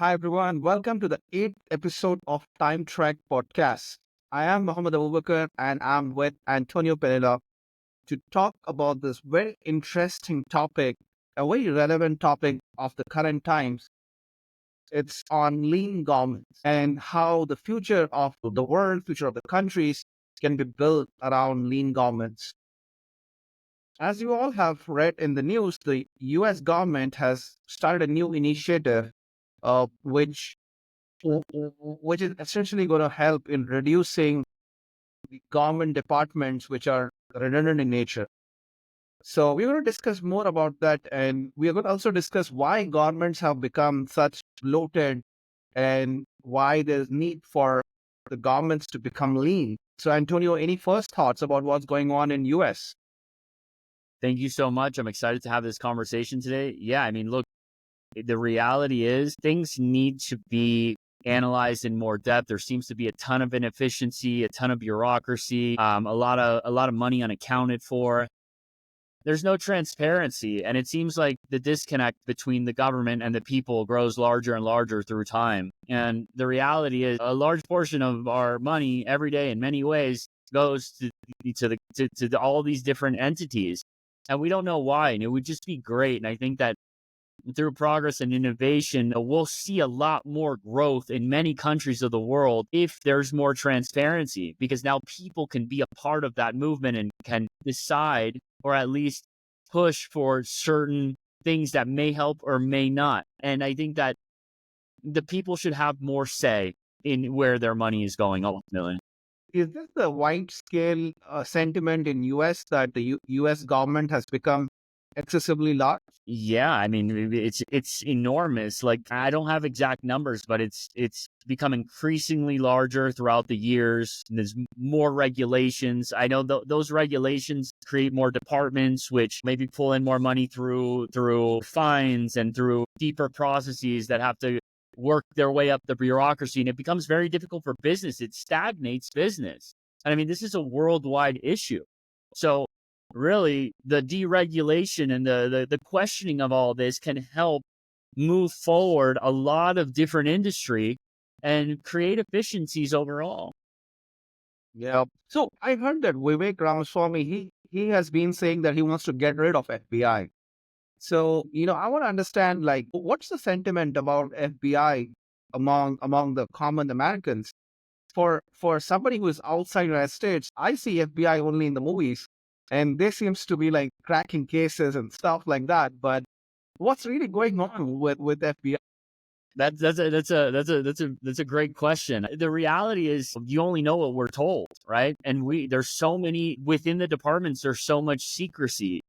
Hi, everyone. Welcome to the eighth episode of Time Track Podcast. I am Mohammed Abubakar and I'm with Antonio Pereira to talk about this very interesting topic, a very relevant topic of the current times. It's on lean governments and how the future of the world, future of the countries can be built around lean governments. As you all have read in the news, the US government has started a new initiative which is essentially going to help in reducing the government departments which are redundant in nature. So we're going to discuss more about that, and we are going to also discuss why governments have become such bloated and why there's need for the governments to become lean. So Antonio, any first thoughts about what's going on in US? Thank you so much. I'm excited to have this conversation today. Yeah, I mean, look, the reality is things need to be analyzed in more depth. There seems to be a ton of inefficiency, a ton of bureaucracy, a lot of money unaccounted for. There's no transparency, and it seems like the disconnect between the government and the people grows larger and larger through time. And the reality is, a large portion of our money every day, in many ways, goes to all these different entities, and we don't know why. And it would just be great. And I think that through progress and innovation, we'll see a lot more growth in many countries of the world if there's more transparency, because now people can be a part of that movement and can decide or at least push for certain things that may help or may not. And I think that the people should have more say in where their money is going ultimately. Is this the wide scale sentiment in US that the US government has become excessively large? Yeah, I mean, it's enormous. Like, I don't have exact numbers, but it's become increasingly larger throughout the years. There's more regulations. I know those regulations create more departments, which maybe pull in more money through fines and through deeper processes that have to work their way up the bureaucracy, and it becomes very difficult for business. It stagnates business, and I mean, this is a worldwide issue. So really, the deregulation and the questioning of all this can help move forward a lot of different industry and create efficiencies overall. Yeah. So I heard that Vivek Ramaswamy, he has been saying that he wants to get rid of FBI. So, I want to understand like what's the sentiment about FBI among the common Americans? For somebody who is outside United States, I see FBI only in the movies, and they seems to be like cracking cases and stuff like that. But what's really going on with FBI? That's a great question. The reality is you only know what we're told, right? And there's so many within the departments, there's so much secrecy.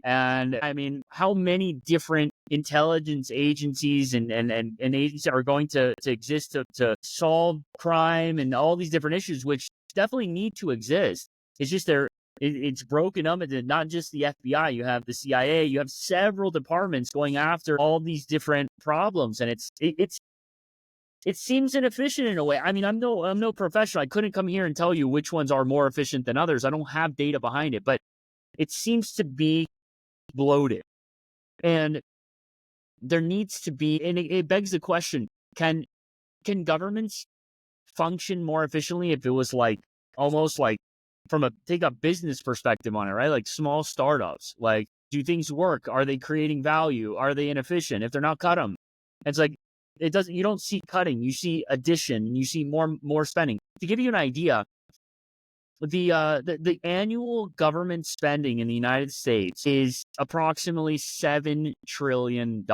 And I mean, how many different intelligence agencies and agencies are going to exist to solve crime and all these different issues, which definitely need to exist. It's just it's broken up into not just the FBI. You have the CIA. You have several departments going after all these different problems, and it seems inefficient in a way. I mean, I'm no professional. I couldn't come here and tell you which ones are more efficient than others. I don't have data behind it, but it seems to be bloated, and there needs to be. And it begs the question: Can governments function more efficiently if it was like almost like from a take a business perspective on it, right? Like small startups, like do things work? Are they creating value? Are they inefficient? If they're not, cut them. It's like it doesn't. You don't see cutting. You see addition. You see more spending. To give you an idea, the annual government spending in the United States is approximately $7 trillion.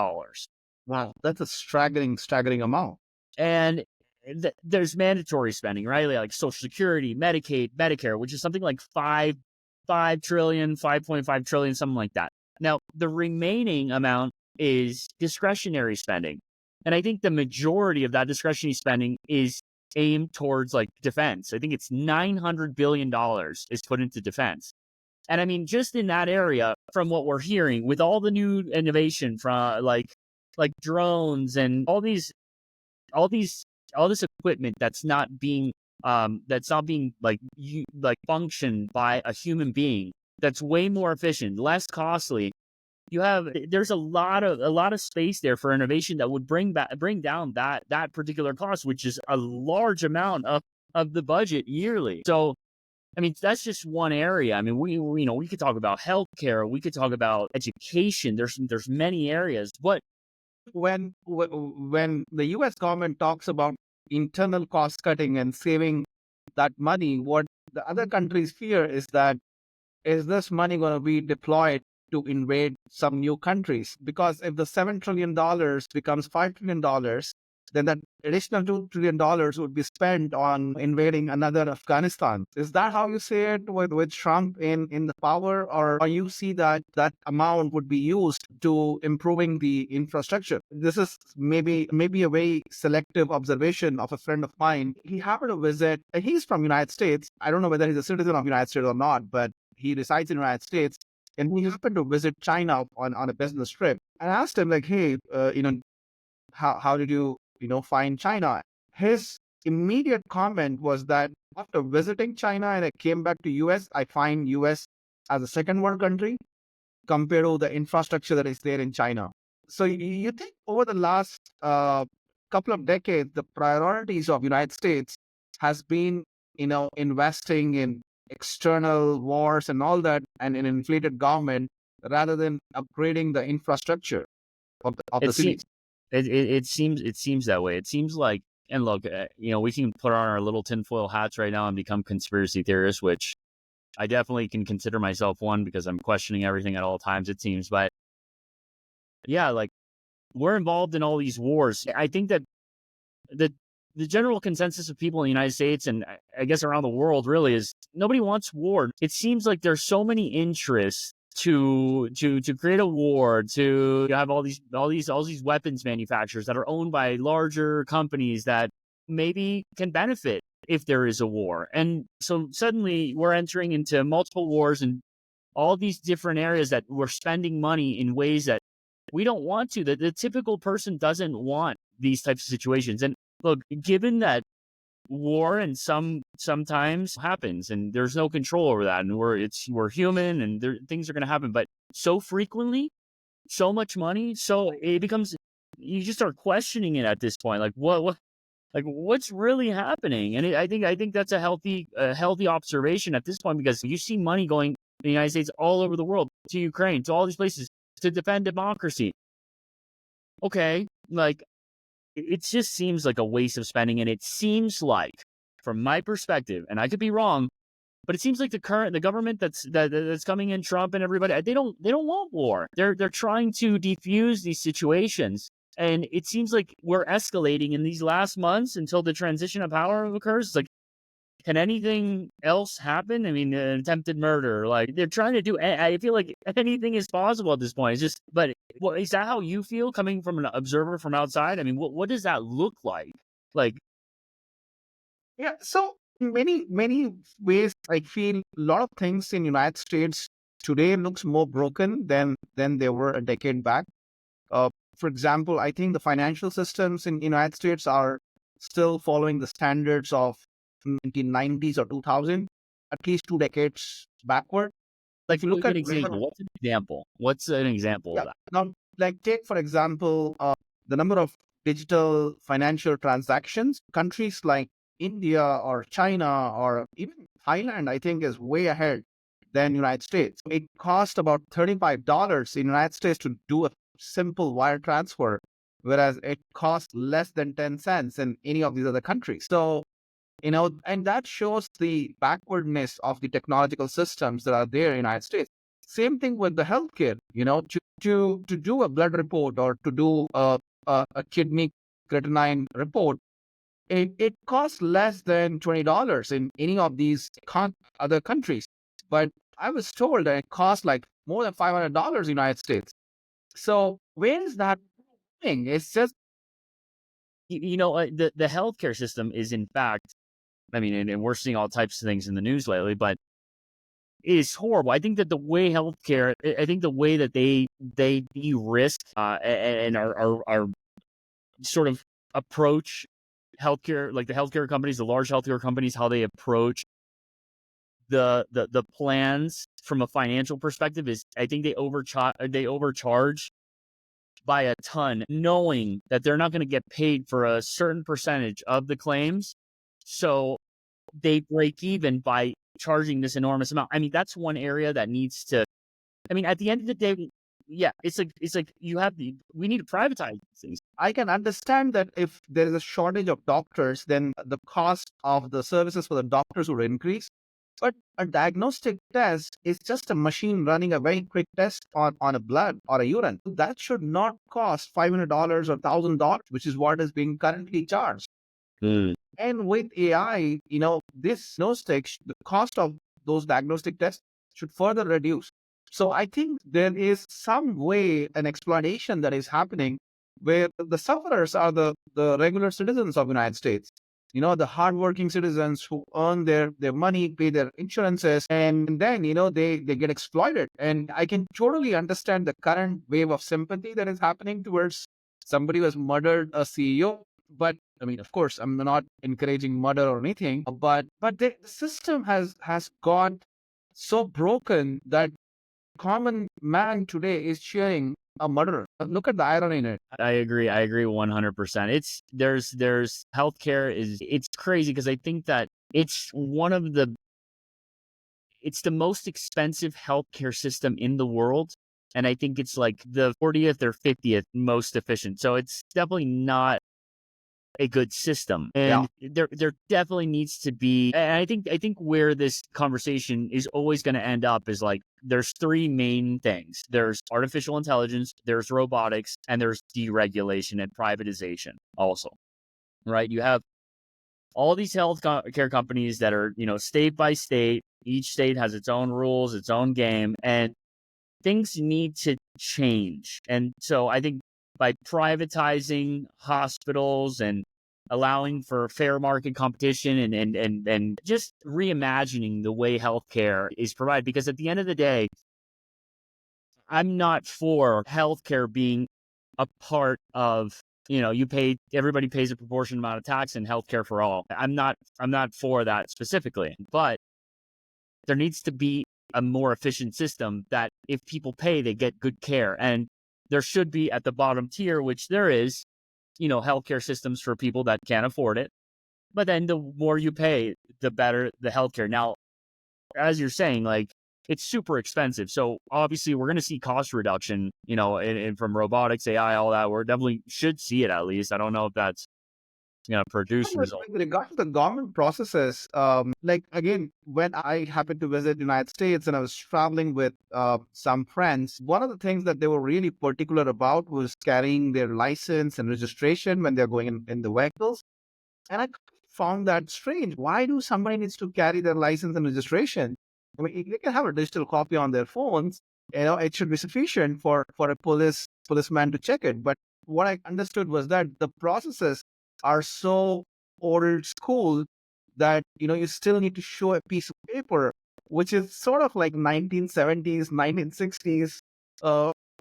Wow, that's a staggering amount. And there's mandatory spending, right? Like Social Security, Medicaid, Medicare, which is something like 5 trillion, 5.5 trillion, something like that. Now, the remaining amount is discretionary spending. And I think the majority of that discretionary spending is aimed towards like defense. I think it's $900 billion is put into defense. And I mean, just in that area, from what we're hearing, with all the new innovation from like drones and all these all this equipment that's not being like functioned by a human being, that's way more efficient, less costly, there's a lot of space there for innovation that would bring down that particular cost, which is a large amount of the budget yearly. So I mean, that's just one area. I mean, we could talk about healthcare, we could talk about education. There's many areas. But When the U.S. government talks about internal cost cutting and saving that money, what the other countries fear is that is this money going to be deployed to invade some new countries? Because if the $7 trillion becomes $5 trillion, then that additional $2 trillion would be spent on invading another Afghanistan. Is that how you see it with Trump in the power, or you see that that amount would be used to improving the infrastructure? This is maybe a very selective observation of a friend of mine. He happened to visit. He's from United States. I don't know whether he's a citizen of United States or not, but he resides in the United States, and he happened to visit China on a business trip. And I asked him like, "Hey, how did you find China?" His immediate comment was that after visiting China and I came back to US, I find US as a second world country compared to the infrastructure that is there in China. So you think over the last couple of decades, the priorities of United States has been, investing in external wars and all that, and an inflated government rather than upgrading the infrastructure of the it seems cities. it seems that way. It seems like, and look, we can put on our little tinfoil hats right now and become conspiracy theorists, which I definitely can consider myself one because I'm questioning everything at all times, it seems. But yeah, like, we're involved in all these wars. I think that the the general consensus of people in the United States, and I guess around the world, really is nobody wants war. It seems like there's so many interests to create a war, to have all these weapons manufacturers that are owned by larger companies that maybe can benefit if there is a war. And so suddenly we're entering into multiple wars and all these different areas that we're spending money in ways that we don't want to. The typical person doesn't want these types of situations. And look, given that war and sometimes happens and there's no control over that, and we're human and things are going to happen, but so frequently, so much money, so it becomes, you just start questioning it at this point, like what like what's really happening. And I think that's a healthy observation at this point, because you see money going in the United States all over the world, to Ukraine, to all these places, to defend democracy. Okay, like, it just seems like a waste of spending. And it seems like, from my perspective, and I could be wrong, but it seems like the government that's coming in, Trump and everybody, they don't want war. They're trying to defuse these situations. And it seems like we're escalating in these last months until the transition of power occurs. It's like, can anything else happen? I mean, attempted murder, like, they're trying to do. I feel like anything is possible at this point. It's just, but is that how you feel coming from an observer from outside? I mean, what does that look like? Like, Yeah. So in many ways, I feel a lot of things in United States today looks more broken than they were a decade back. For example, I think the financial systems in United States are still following the standards of 1990s or 2000, at least 2 decades backward. If you look give at an example. What's an example? What's an example of yeah, that? now like take for example the number of digital financial transactions. Countries like India or China or even Thailand, I think, is way ahead than United States. It cost about $35 in United States to do a simple wire transfer, whereas it costs less than 10 cents in any of these other countries. So, and that shows the backwardness of the technological systems that are there in the United States. Same thing with the healthcare. To do a blood report or to do a kidney creatinine report, it costs less than $20 in any of these other countries. But I was told that it costs like more than $500 in the United States. So where is that thing? It's just The healthcare system is, in fact, I mean, and we're seeing all types of things in the news lately, but it is horrible. I think that the way healthcare, I think the way that they de-risk and are sort of approach healthcare, like the healthcare companies, the large healthcare companies, how they approach the plans from a financial perspective is I think they overcharge by a ton, knowing that they're not going to get paid for a certain percentage of the claims. So they break even by charging this enormous amount. I mean, that's one area that needs to, I mean, at the end of the day, yeah, it's like we need to privatize these things. I can understand that if there is a shortage of doctors, then the cost of the services for the doctors would increase. But a diagnostic test is just a machine running a very quick test on a blood or a urine. That should not cost $500 or $1,000, which is what is being currently charged. Mm. And with AI, this diagnostic, the cost of those diagnostic tests should further reduce. So I think there is some way, an exploitation that is happening where the sufferers are the regular citizens of the United States. The hardworking citizens who earn their money, pay their insurances, and then, they get exploited. And I can totally understand the current wave of sympathy that is happening towards somebody who has murdered a CEO. But I mean, of course, I'm not encouraging murder or anything, but the system has got so broken that common man today is cheering a murderer. Look at the irony in it. I agree. I agree 100%. There's healthcare it's crazy because I think that it's the most expensive healthcare system in the world. And I think it's like the 40th or 50th most efficient. So it's definitely not a good system. Yeah. And there definitely needs to be, and I think where this conversation is always going to end up is like there's three main things. There's artificial intelligence, there's robotics, and there's deregulation and privatization also. Right? You have all these care companies that are, state by state. Each state has its own rules, its own game, and things need to change. And so I think by privatizing hospitals and allowing for fair market competition and just reimagining the way healthcare is provided, because at the end of the day, I'm not for healthcare being a part of, everybody pays a proportionate amount of tax and healthcare for all. I'm not for that specifically, but there needs to be a more efficient system that if people pay, they get good care. And there should be at the bottom tier, which there is, healthcare systems for people that can't afford it. But then the more you pay, the better the healthcare. Now, as you're saying, like it's super expensive. So obviously we're going to see cost reduction, and from robotics, AI, all that. We're definitely should see it at least. I don't know if that's going to produce results. With regard to the government processes, like again, when I happened to visit the United States and I was traveling with some friends, one of the things that they were really particular about was carrying their license and registration when they're going in the vehicles. And I found that strange. Why do somebody needs to carry their license and registration? I mean, they can have a digital copy on their phones. It should be sufficient for a policeman to check it. But what I understood was that the processes are so old school that you still need to show a piece of paper, which is sort of like 1970s, 1960s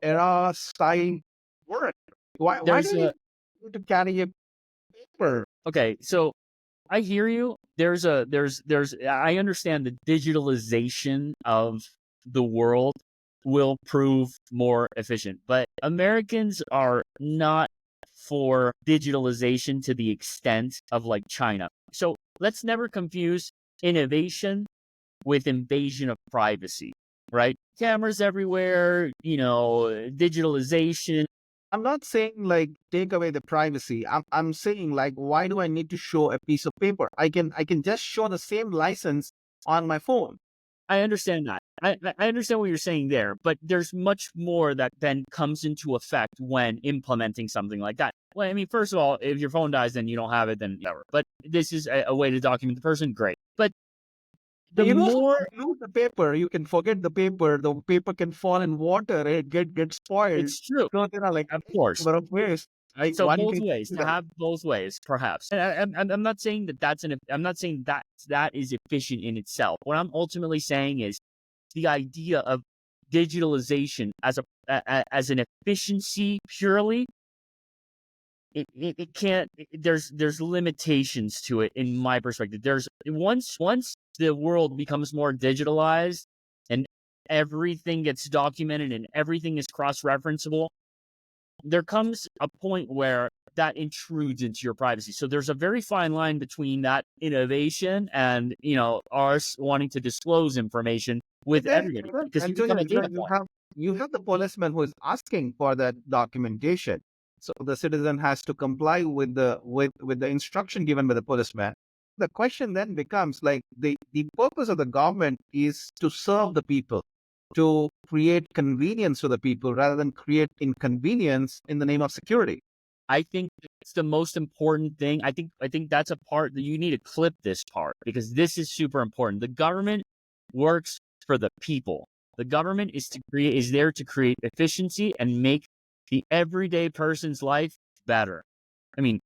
era style work. Why do There's you a need to carry a paper? Okay, so I hear you. I understand the digitalization of the world will prove more efficient, but Americans are not for digitalization to the extent of like China. So let's never confuse innovation with invasion of privacy, right? Cameras everywhere, digitalization. I'm not saying like take away the privacy. I'm saying like why do I need to show a piece of paper? I can just show the same license on my phone. I understand that. I understand what you're saying there, but there's much more that then comes into effect when implementing something like that. Well, I mean, first of all, if your phone dies, then you don't have it, then whatever. But this is a way to document the person, great. But the more You lose the paper, you can forget the paper. The paper can fall in water. It get spoiled. it's true, So there are like of course. number of ways. Like So one both can ways, do to that. have both ways, perhaps. And I'm not saying I'm not saying that is efficient in itself. What I'm ultimately saying is the idea of digitalization as an efficiency purely, it can't. There's limitations to it in my perspective. There's once the world becomes more digitalized and everything gets documented and everything is cross-referenceable, there comes a point where that intrudes into your privacy. So there's a very fine line between that innovation and, us wanting to disclose information with everybody because you become Antonio, a data you point. have the policeman who is asking for that documentation. So the citizen has to comply with the instruction given by the policeman. The question then becomes like the purpose of the government is to serve the people, to create convenience for the people rather than create inconvenience in the name of security. I think it's the most important thing. I think that's a part that you need to clip this part because this is super important. The government works for the people. The government is there to create efficiency and make the everyday person's life better. I mean,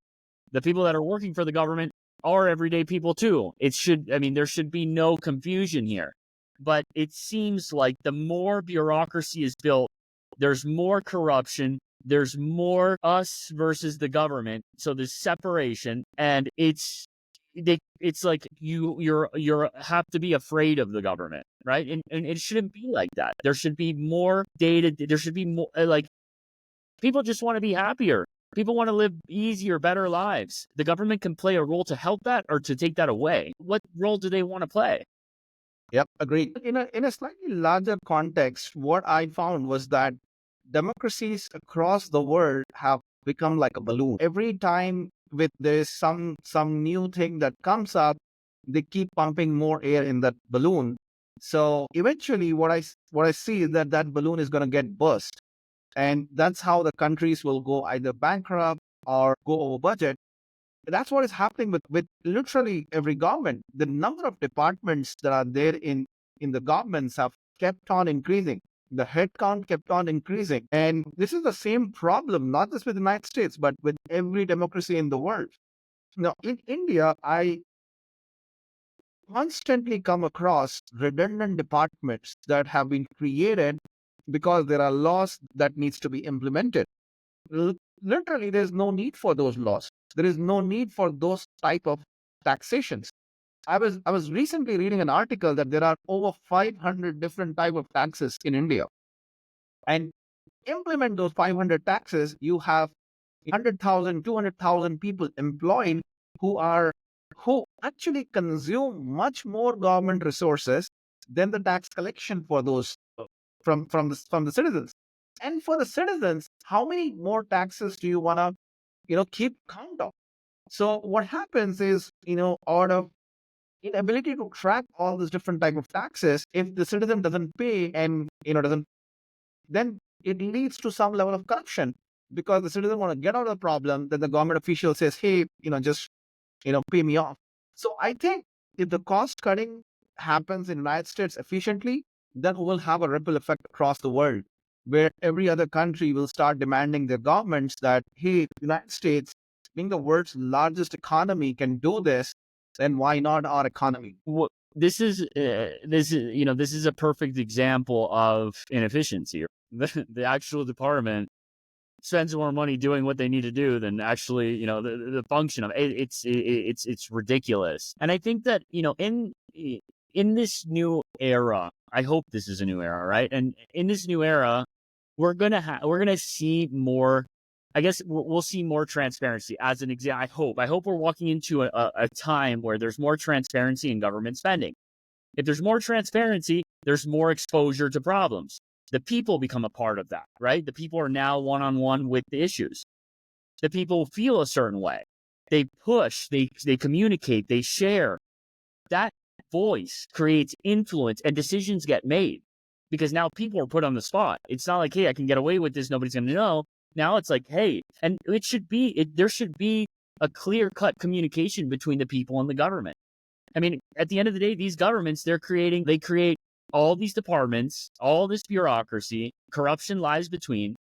the people that are working for the government are everyday people too. There should be no confusion here. But it seems like the more bureaucracy is built, there's more corruption, there's more us versus the government. So there's separation, and it's like you're have to be afraid of the government, right? And it shouldn't be like that. There should be more data. There should be more like people just want to be happier. People want to live easier, better lives. The government can play a role to help that or to take that away. What role do they want to play? Yep, agreed. In a slightly larger context, what I found was that democracies across the world have become like a balloon. Every time with there's some new thing that comes up, they keep pumping more air in that balloon. So eventually, what I see is that that balloon is going to get burst, and that's how the countries will go either bankrupt or go over budget. That's what is happening with literally every government. The number of departments that are there in the governments have kept on increasing. The headcount kept on increasing. And this is the same problem, not just with the United States, but with every democracy in the world. Now, in India, I constantly come across redundant departments that have been created because there are laws that needs to be implemented. L- Literally, there's no need for those laws. There is no need for those type of taxations. I was recently reading an article that there are over 500 different type of taxes in India, and implement those 500 taxes, you have 100,000, 200,000 people employed who are who actually consume much more government resources than the tax collection for those from the citizens. And for the citizens, how many more taxes do you want to keep count of? So what happens is, out of inability to track all these different type of taxes, if the citizen doesn't pay and doesn't, then it leads to some level of corruption because the citizen want to get out of the problem. Then the government official says, hey, just pay me off. So I think if the cost cutting happens in the United States efficiently, then we'll have a ripple effect across the world where every other country will start demanding their governments that, hey, the United States, being the world's largest economy, can do this, then why not our economy? This is a perfect example of inefficiency. The actual department spends more money doing what they need to do than actually, the function of it. It's ridiculous. And I think that, in this new era, I hope this is a new era, right? And in this new era, we're gonna see more. I guess we'll see more transparency. As an example, I hope we're walking into a time where there's more transparency in government spending. If there's more transparency, there's more exposure to problems. The people become a part of that, right? The people are now one-on-one with the issues. The people feel a certain way. They push, they communicate, they share. That voice creates influence and decisions get made because now people are put on the spot. It's not like, hey, I can get away with this, nobody's going to know. Now it's like, hey, and there should be a clear-cut communication between the people and the government. I mean, at the end of the day, these governments, they create all these departments, all this bureaucracy, corruption lies between.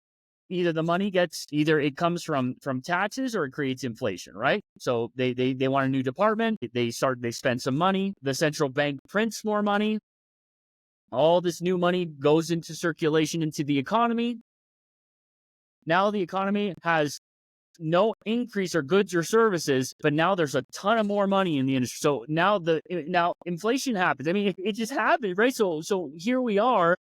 Either it comes from taxes or it creates inflation, right? So they want a new department, they spend some money, the central bank prints more money, all this new money goes into circulation into the economy. Now the economy has no increase or goods or services, but now there's a ton of more money in the industry. So now inflation happens. I mean, it just happened, right? So here we are,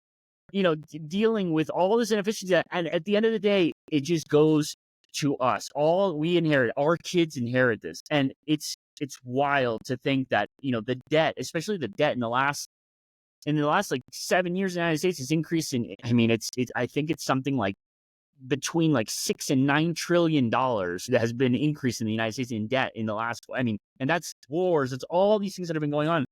dealing with all this inefficiency, and at the end of the day, it just goes to us. All we inherit, our kids inherit this, and it's wild to think that the debt, especially the debt in the last like 7 years in the United States, is increasing. I mean, I think it's something like between like $6 and $9 trillion that has been increased in the United States in debt in the last. I mean, and that's wars. It's all these things that have been going on.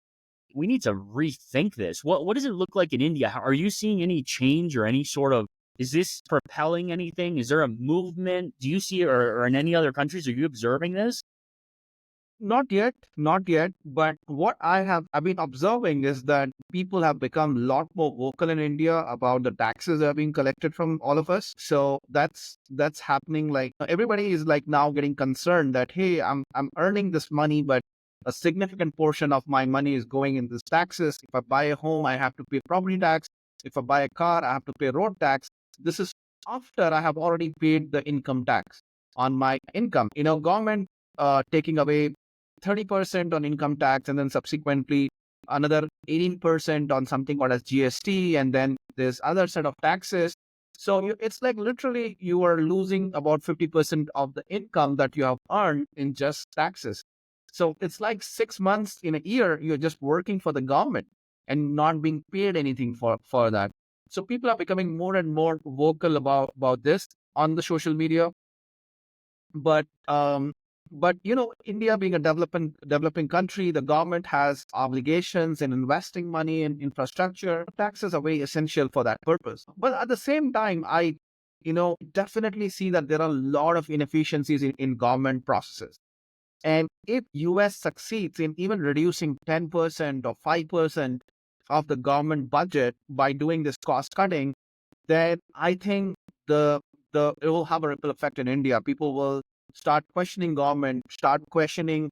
We need to rethink this. What does it look like in India? Are you seeing any change or any sort of? Is this propelling anything? Is there a movement? Do you see it, or in any other countries? Are you observing this? Not yet, not yet. But what I've been observing is that people have become a lot more vocal in India about the taxes that are being collected from all of us. So that's happening. Like everybody is like now getting concerned that hey, I'm earning this money, but a significant portion of my money is going in this taxes. If I buy a home, I have to pay property tax. If I buy a car, I have to pay road tax. This is after I have already paid the income tax on my income. Government taking away 30% on income tax, and then subsequently another 18% on something called as GST, and then this other set of taxes. So it's like literally you are losing about 50% of the income that you have earned in just taxes. So it's like 6 months in a year you're just working for the government and not being paid anything for that. So people are becoming more and more vocal about this on the social media. But India being a developing country, the government has obligations in investing money in infrastructure. Taxes are very essential for that purpose. But at the same time, I definitely see that there are a lot of inefficiencies in government processes. And if US succeeds in even reducing 10% or 5% of the government budget by doing this cost cutting, then I think the it will have a ripple effect in India. People will start questioning government, start questioning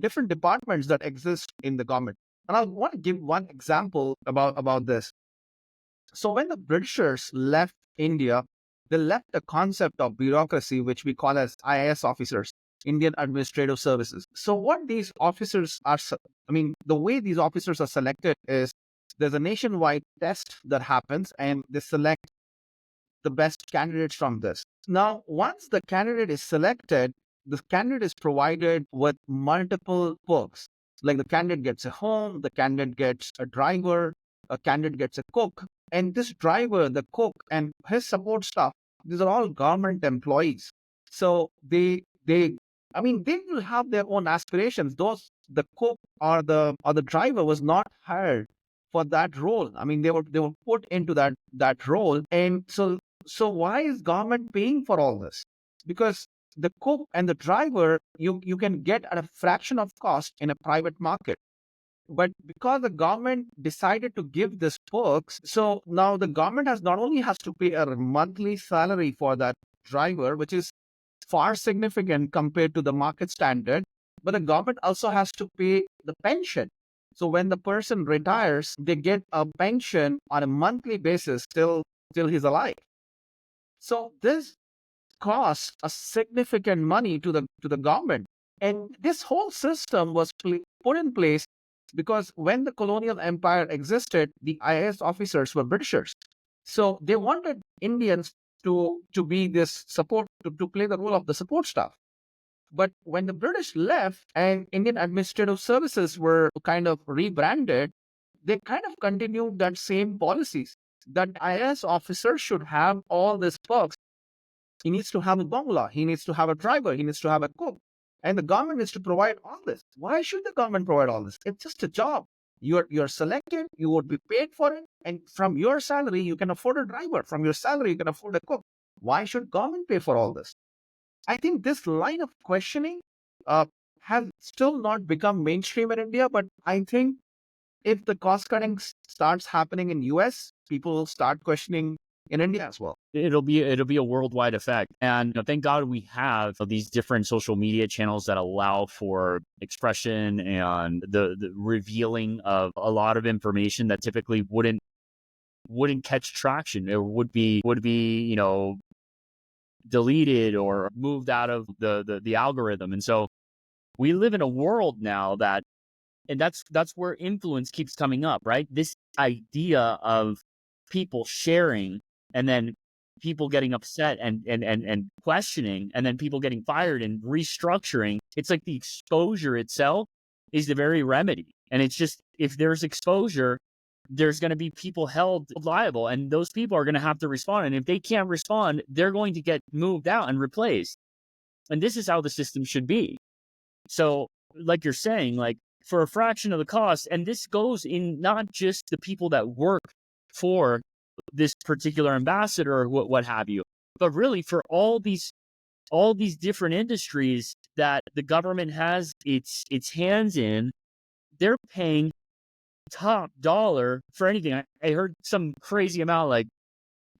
different departments that exist in the government. And I want to give one example about this. So when the Britishers left India, they left the concept of bureaucracy, which we call as IAS officers, Indian Administrative Services. So what these officers are, the way these officers are selected is there's a nationwide test that happens, and they select the best candidates from this. Now, once the candidate is selected, the candidate is provided with multiple perks. Like the candidate gets a home, the candidate gets a driver, a candidate gets a cook. And this driver, the cook, and his support staff, these are all government employees. So they will have their own aspirations. The cook or the driver was not hired for that role. I mean, they were put into that role. And so why is government paying for all this? Because the cook and the driver you can get at a fraction of cost in a private market. But because the government decided to give this perks, so now the government has not only has to pay a monthly salary for that driver, which is far significant compared to the market standard, but the government also has to pay the pension. So when the person retires, they get a pension on a monthly basis till he's alive. So this costs a significant money to the government. And this whole system was put in place because when the colonial empire existed, the IAS officers were Britishers. So they wanted Indians to be this support, to play the role of the support staff. But when the British left and Indian administrative services were kind of rebranded, they kind of continued that same policies that IAS officers should have all these perks. He needs to have a bungalow. He needs to have a driver. He needs to have a cook. And the government needs to provide all this. Why should the government provide all this? It's just a job. You're selected, you would be paid for it, and from your salary, you can afford a driver. From your salary, you can afford a cook. Why should government pay for all this? I think this line of questioning uh, has still not become mainstream in India, but I think if the cost cutting starts happening in US, people will start questioning in India as well. It'll be a worldwide effect, and thank God we have these different social media channels that allow for expression and the revealing of a lot of information that typically wouldn't catch traction. It would be deleted or moved out of the algorithm. And so we live in a world now and that's where influence keeps coming up, right? This idea of people sharing and then people getting upset and questioning and then people getting fired and restructuring. It's like the exposure itself is the very remedy. And it's just, if there's exposure, there's going to be people held liable, and those people are going to have to respond. And if they can't respond, they're going to get moved out and replaced. And this is how the system should be. So, like you're saying, like, for a fraction of the cost, and this goes in not just the people that work for this particular ambassador or what have you, but really for all these different industries that the government has its hands in. They're paying top dollar for anything. I heard some crazy amount, like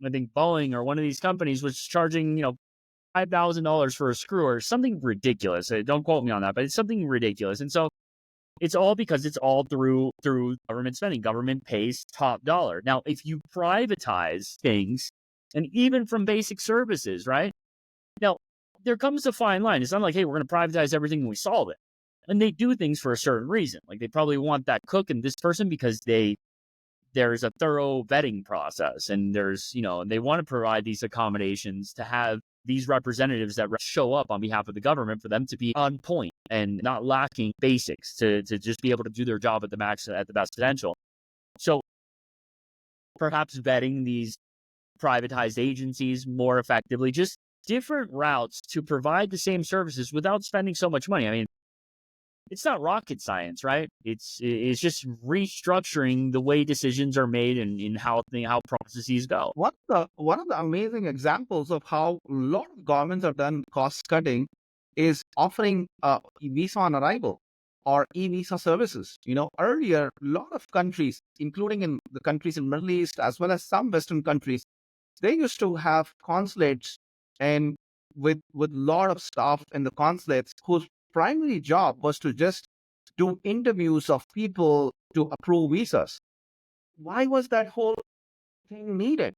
I think Boeing or one of these companies was charging, $5,000 for a screw or something ridiculous. Don't quote me on that, but it's something ridiculous. And so it's all because it's all through government spending. Government pays top dollar. Now, if you privatize things, and even from basic services, right? Now, there comes a fine line. It's not like, hey, we're going to privatize everything and we solve it. And they do things for a certain reason. Like they probably want that cook and this person because there's a thorough vetting process, and they want to provide these accommodations to have these representatives that show up on behalf of the government for them to be on point and not lacking basics to just be able to do their job at the max, at the best potential. So perhaps vetting these privatized agencies more effectively, just different routes to provide the same services without spending so much money. I mean, it's not rocket science, right? It's just restructuring the way decisions are made and in how processes go. One of the amazing examples of how a lot of governments have done cost cutting is offering visa on arrival or e-visa services. Earlier, a lot of countries, including in the countries in Middle East as well as some Western countries, they used to have consulates and with a lot of staff in the consulates whose primary job was to just do interviews of people to approve visas. Why was that whole thing needed?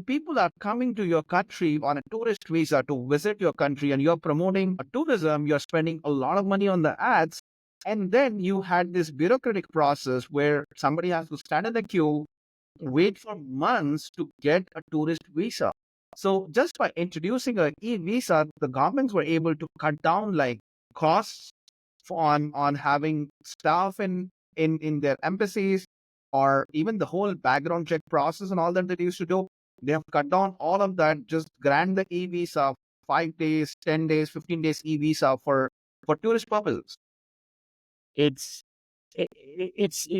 People are coming to your country on a tourist visa to visit your country, and you're promoting a tourism, you're spending a lot of money on the ads. And then you had this bureaucratic process where somebody has to stand in the queue, wait for months to get a tourist visa. So just by introducing an e-visa, the governments were able to cut down like costs on having staff in their embassies, or even the whole background check process and all that they used to do. They have cut down all of that. Just grant the e-visa, 5 days, 10 days, 15 days e-visa for tourist purposes. It's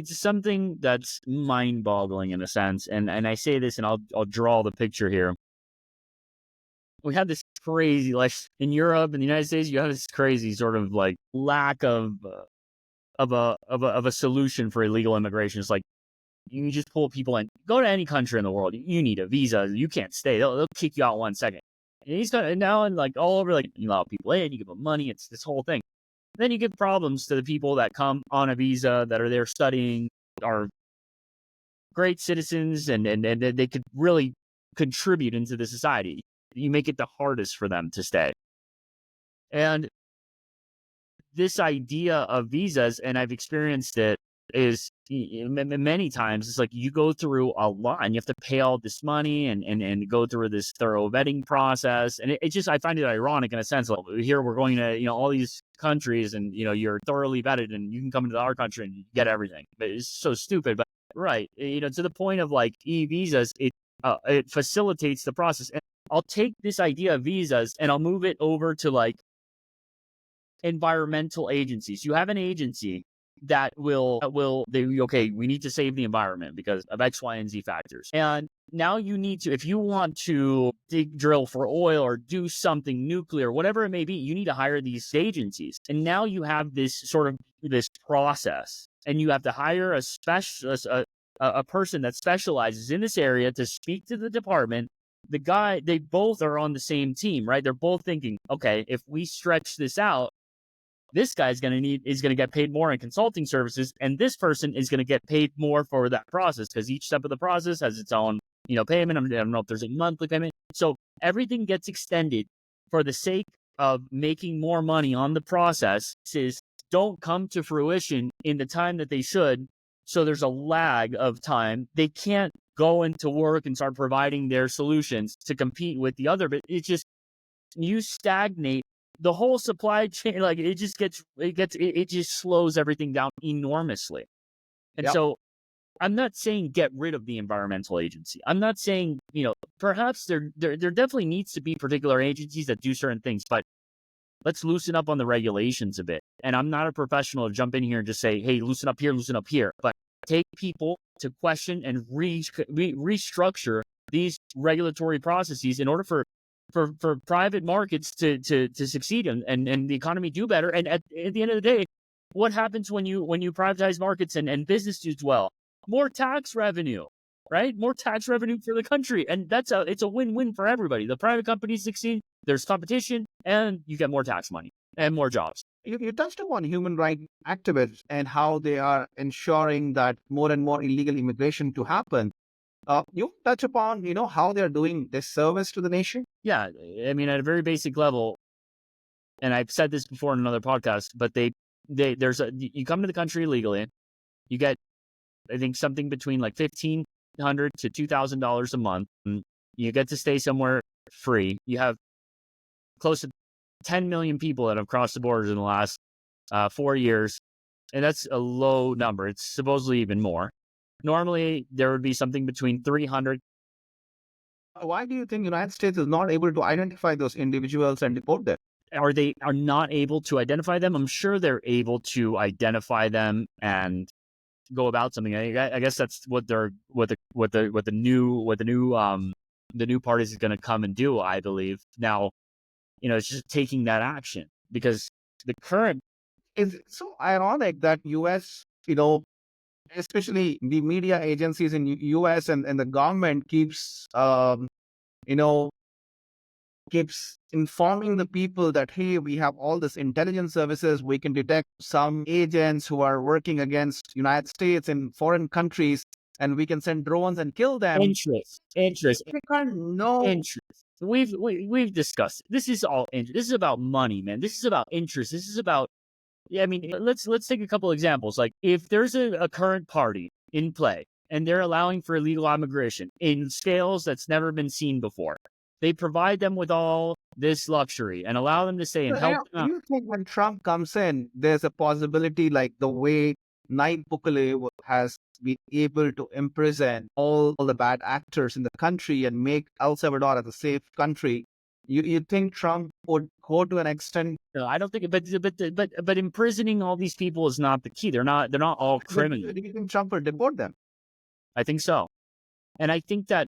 something that's mind-boggling in a sense, and I say this, and I'll draw the picture here. We have this crazy, like in Europe and the United States, you have this crazy sort of like lack of a solution for illegal immigration. It's like you just pull people in. Go to any country in the world, you need a visa. You can't stay. They'll kick you out 1 second. And he's got now, and like all over, like you allow people in, you give them money. It's this whole thing. Then you give problems to the people that come on a visa that are there studying, are great citizens, and they could really contribute into the society. You make it the hardest for them to stay. And this idea of visas, and I've experienced it, is many times, it's like you go through a lot and you have to pay all this money and go through this thorough vetting process. And it just, I find it ironic in a sense. Like here we're going to, all these countries, and, you're thoroughly vetted and you can come into our country and get everything. But it's so stupid. But right, to the point of like e-visas, it facilitates the process. And I'll take this idea of visas and I'll move it over to like environmental agencies. You have an agency that okay, we need to save the environment because of X, Y, and Z factors. And now you need to, if you want to drill for oil or do something nuclear, whatever it may be, you need to hire these agencies. And now you have this process, and you have to hire a specialist, a person that specializes in this area to speak to the department. They both are on the same team, right? They're both thinking, okay, if we stretch this out, this guy's going to get paid more in consulting services, and this person is going to get paid more for that process, because each step of the process has its own payment. I don't know if there's a monthly payment. So everything gets extended for the sake of making more money on the process. Is don't come to fruition in the time that they should. So there's a lag of time. They can't go into work and start providing their solutions to compete with the other. But it's just you stagnate the whole supply chain. Like it just slows everything down enormously. And Yep. so I'm not saying get rid of the environmental agency. I'm not saying, perhaps there definitely needs to be particular agencies that do certain things, but let's loosen up on the regulations a bit. And I'm not a professional to jump in here and just say, hey, loosen up here, loosen up here. But take people to question and restructure these regulatory processes in order for private markets to succeed and the economy do better. And at the end of the day, what happens when you privatize markets and business does well? More tax revenue, right? More tax revenue for the country. And it's a win-win for everybody. The private companies succeed, there's competition, and you get more tax money and more jobs. You touched upon human rights activists and how they are ensuring that more and more illegal immigration to happen. You touch upon, how they're doing this service to the nation. Yeah, I mean, at a very basic level, and I've said this before in another podcast, but you come to the country illegally, you get, I think, something between like $1,500 to $2,000 a month. And you get to stay somewhere free. You have close to 10 million people that have crossed the borders in the last 4 years. And that's a low number. It's supposedly even more. Normally, there would be something between 300. Why do you think the United States is not able to identify those individuals and deport them? Or they are not able to identify them. I'm sure they're able to identify them and go about something. I guess that's what the new parties is going to come and do, I believe. Now, it's just taking that action because the current. It's so ironic that U.S., especially the media agencies in U.S. and the government keeps informing the people that, hey, we have all this intelligence services. We can detect some agents who are working against United States in foreign countries, and we can send drones and kill them. Interest. We can't know. Interest. We've discussed it. This is all interest. This is about money, man. This is about interest. This is about. Yeah, I mean, let's take a couple examples. Like if there's a current party in play and they're allowing for illegal immigration in scales that's never been seen before, they provide them with all this luxury and allow them to stay and help them out. Do you think when Trump comes in, there's a possibility like the way Nayib Bukele has been able to imprison all the bad actors in the country and make El Salvador as a safe country? You think Trump would go to an extent? No, I don't think, but imprisoning all these people is not the key. They're not all criminals. Do you think Trump would deport them? I think so, and I think that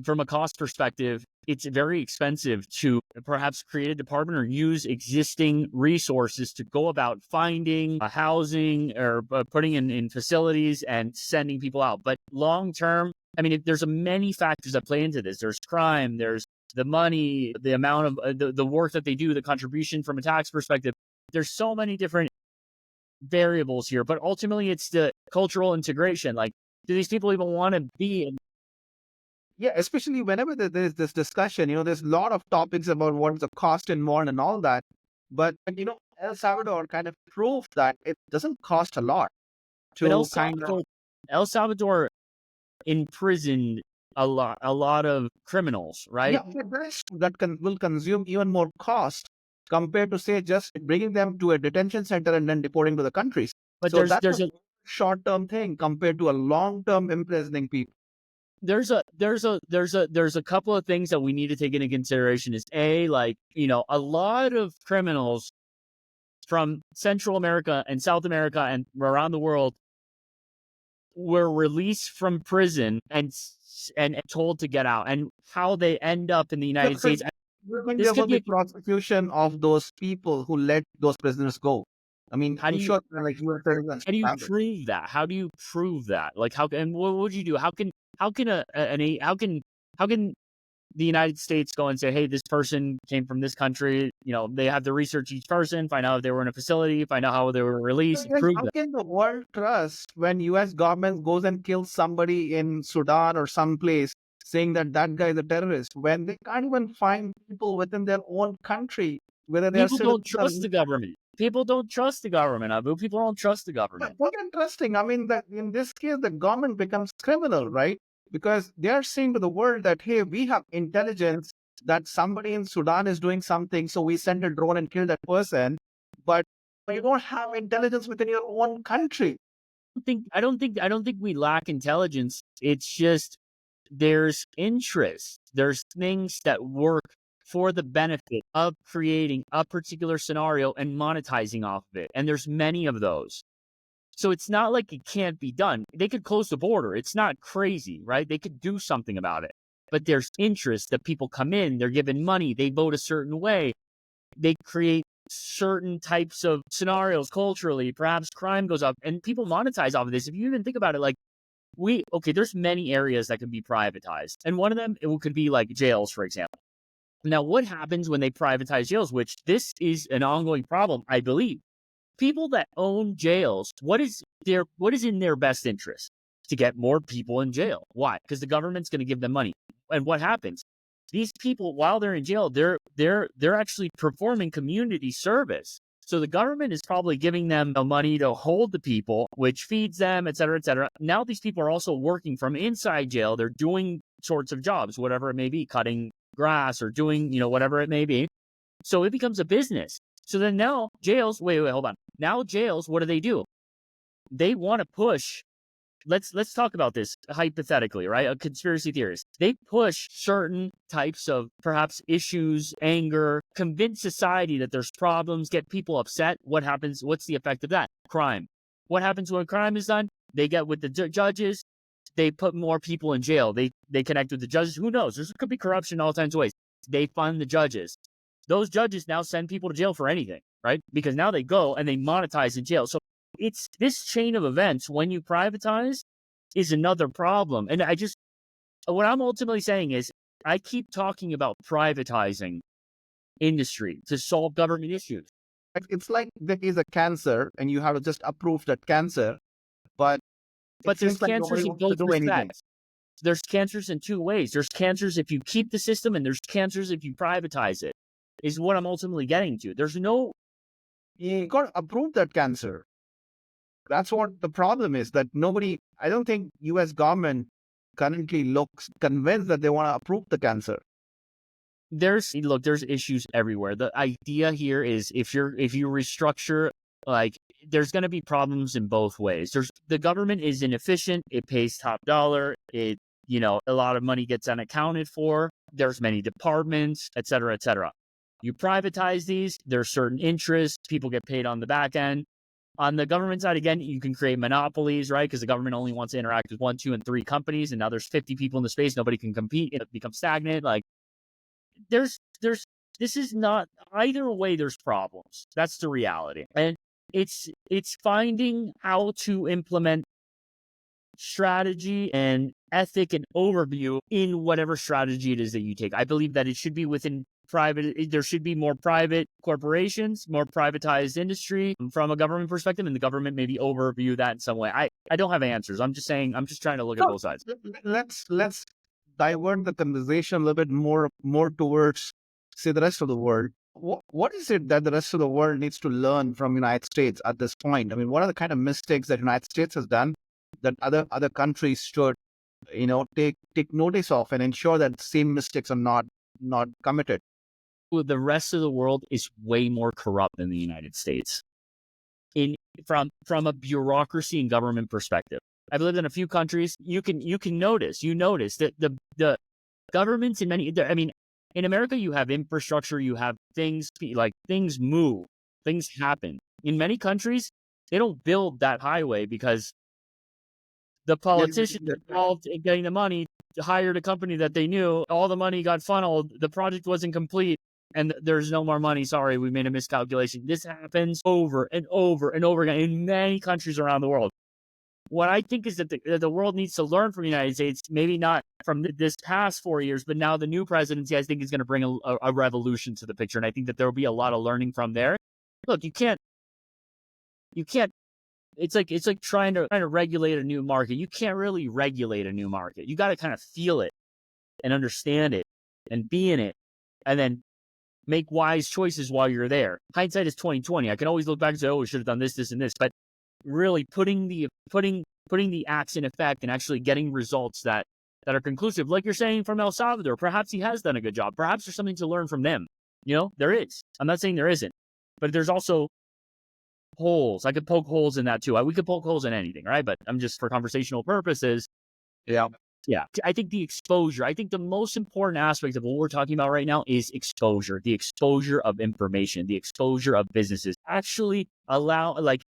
from a cost perspective, it's very expensive to perhaps create a department or use existing resources to go about finding housing or putting in facilities and sending people out. But long term, I mean, there's many factors that play into this. There's crime, there's the money, the amount of the work that they do, the contribution from a tax perspective. There's so many different variables here, but ultimately it's the cultural integration. Like, do these people even want to be in? Yeah, especially whenever there's this discussion, there's a lot of topics about what's the cost involved and all that. But, El Salvador kind of proved that it doesn't cost a lot But to kind of. El Salvador imprisoned a lot of criminals, right? Yeah, but that will consume even more cost compared to, say, just bringing them to a detention center and then deporting to the countries. But So there's a short-term thing compared to a long-term imprisoning people. there's a couple of things that we need to take into consideration. Is a lot of criminals from Central America and South America and around the world were released from prison and told to get out, and how they end up in the United States. We're going to be prosecution of those people who let those prisoners go. I mean, how do you prove that? How do you prove that? Like, and what would you do? How can the United States go and say, hey, this person came from this country? They have to research each person, find out if they were in a facility, find out how they were released. How can the world trust when U.S. government goes and kills somebody in Sudan or someplace saying that that guy is a terrorist when they can't even find people within their own country, whether they are People don't citizens or trust the government. People don't trust the government, Abu. People don't trust the but government. what interesting. I mean, that in this case, the government becomes criminal, right? Because they are saying to the world that, hey, we have intelligence that somebody in Sudan is doing something, so we send a drone and kill that person. But you don't have intelligence within your own country. I don't think we lack intelligence. It's just there's interest. There's things that work for the benefit of creating a particular scenario and monetizing off of it. And there's many of those. So it's not like it can't be done. They could close the border. It's not crazy, right? They could do something about it. But there's interest that people come in, they're given money, they vote a certain way, they create certain types of scenarios culturally, perhaps crime goes up, and people monetize off of this. If you even think about it, like there's many areas that can be privatized. And one of them, it could be like jails, for example. Now, what happens when they privatize jails, which this is an ongoing problem, I believe? People that own jails, what is in their best interest? To get more people in jail. Why? Because the government's going to give them money. And what happens? These people, while they're in jail, they're actually performing community service. So the government is probably giving them the money to hold the people, which feeds them, et cetera, et cetera. Now these people are also working from inside jail. They're doing sorts of jobs, whatever it may be, cutting grass or doing, whatever it may be. So it becomes a business. So then now jails, wait, hold on. Now jails, what do? They want to push. Let's talk about this hypothetically, right? A conspiracy theorist. They push certain types of perhaps issues, anger, convince society that there's problems, get people upset. What happens? What's the effect of that? Crime. What happens when crime is done? They get with the judges. They put more people in jail. They connect with the judges. Who knows? There could be corruption all kinds of ways. They fund the judges. Those judges now send people to jail for anything, right? Because now they go and they monetize in jail. So it's this chain of events when you privatize is another problem. And what I'm ultimately saying is I keep talking about privatizing industry to solve government issues. It's like there is a cancer and you have to just approve that cancer, but it But there's seems like nobody cancers in wants to both do anything. respects. There's cancers in two ways. There's cancers if you keep the system, and there's cancers if you privatize it, is what I'm ultimately getting to. There's no You got to approve that cancer. That's what the problem is, that nobody, I don't think US government currently looks convinced that they want to approve the cancer. there's issues everywhere. The idea here is if you restructure, like, there's going to be problems in both ways. The government is inefficient. It pays top dollar. A lot of money gets unaccounted for. There's many departments, et cetera, et cetera. You privatize these, there's certain interests. People get paid on the back end. On the government side, again, you can create monopolies, right? Because the government only wants to interact with 1, 2, and 3 companies, and now there's 50 people in the space. Nobody can compete. It becomes stagnant. Like, there's this is not either way. There's problems. That's the reality, and it's finding how to implement strategy and ethic and overview in whatever strategy it is that you take. I believe that it should be within private. There should be more private corporations, more privatized industry from a government perspective, and the government maybe overview that in some way. I don't have answers. I'm just saying. I'm just trying to look at So both sides. let's divert the conversation a little bit more towards, say, the rest of the world. What is it that the rest of the world needs to learn from United States at this point? I mean, what are the kind of mistakes that United States has done that other countries should, take notice of and ensure that same mistakes are not committed? The rest of the world is way more corrupt than the United States. In from a bureaucracy and government perspective, I've lived in a few countries. You notice that the governments in many. I mean, in America, you have infrastructure, you have things like things move, things happen. In many countries, they don't build that highway because the Yeah, politicians involved in getting the money hired a company that they knew. All the money got funneled. The project wasn't complete. And there's no more money. Sorry, we made a miscalculation. This happens over and over and over again in many countries around the world. What I think is that the world needs to learn from the United States, maybe not from this past 4 years, but now the new presidency, I think, is going to bring a revolution to the picture. And I think that there will be a lot of learning from there. Look, you can't. It's like trying to regulate a new market. You can't really regulate a new market. You got to kind of feel it. and understand it and be in it, and then make wise choices while you're there. Hindsight is 2020. I can always look back and say, "Oh, we should have done this, this, and this." But really putting the acts in effect and actually getting results that are conclusive, like you're saying from El Salvador. Perhaps he has done a good job. Perhaps there's something to learn from them. There is. I'm not saying there isn't, but there's also holes. I could poke holes in that too. We could poke holes in anything, right? But I'm just for conversational purposes. Yeah. Yeah. I think the exposure, I think the most important aspect of what we're talking about right now is exposure, the exposure of information, the exposure of businesses. Actually allow like